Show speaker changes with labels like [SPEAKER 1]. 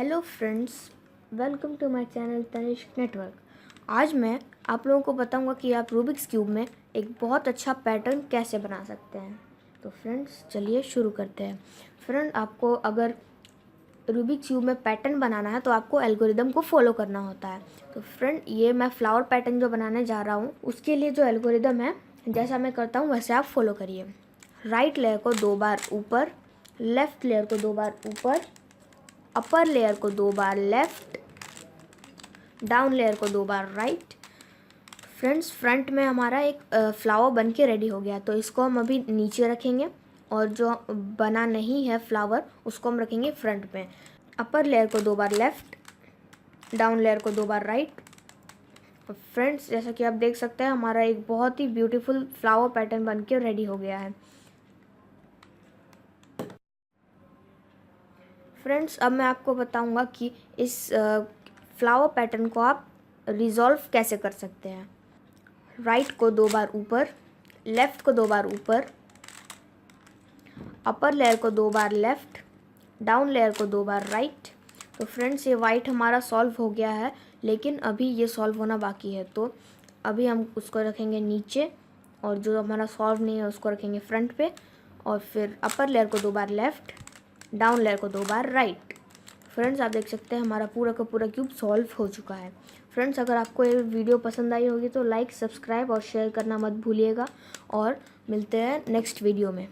[SPEAKER 1] Hello friends, welcome to my channel Tanishq network. आज मैं आप लोगों को बताऊंगा कि आप रूबिक्स क्यूब में एक बहुत अच्छा पैटर्न कैसे बना सकते हैं। तो फ्रेंड्स चलिए शुरू करते हैं। फ्रेंड, आपको अगर रूबिक्स क्यूब में पैटर्न बनाना है तो आपको एल्गोरिदम को फॉलो करना होता है। तो फ्रेंड, ये मैं फ्लावर पैटर्न जो बनाने जा रहा हूँ उसके लिए जो एल्गोरिदम है, जैसा मैं करता हूँ वैसे आप फॉलो करिए। राइट लेयर को 2 बार ऊपर, लेफ़्ट लेयर को 2 बार ऊपर, अपर लेयर को 2 बार लेफ़्ट, डाउन लेयर को 2 बार राइट। फ्रेंड्स, फ्रंट में हमारा एक फ्लावर बन के रेडी हो गया, तो इसको हम अभी नीचे रखेंगे और जो बना नहीं है फ्लावर उसको हम रखेंगे फ्रंट में। अपर लेयर को 2 बार लेफ़्ट, डाउन लेयर को 2 बार राइट। फ्रेंड्स, जैसा कि आप देख सकते हैं हमारा एक बहुत ही ब्यूटीफुल फ्लावर पैटर्न बन के रेडी हो गया है। फ्रेंड्स, अब मैं आपको बताऊंगा कि इस फ्लावर पैटर्न को आप रिजॉल्व कैसे कर सकते हैं। राइट को 2 बार ऊपर, लेफ़्ट को 2 बार ऊपर, अपर लेयर को 2 बार लेफ़्ट, डाउन लेयर को 2 बार राइट। तो फ्रेंड्स, ये वाइट हमारा सॉल्व हो गया है, लेकिन अभी ये सॉल्व होना बाकी है। तो अभी हम उसको रखेंगे नीचे और जो हमारा सॉल्व नहीं है उसको रखेंगे फ्रंट पे, और फिर अपर लेयर को 2 बार लेफ़्ट, डाउन लेयर को 2 बार राइट। फ्रेंड्स, आप देख सकते हैं हमारा पूरा का पूरा क्यूब सॉल्व हो चुका है। फ्रेंड्स, अगर आपको ये वीडियो पसंद आई होगी तो लाइक, सब्सक्राइब और शेयर करना मत भूलिएगा, और मिलते हैं नेक्स्ट वीडियो में।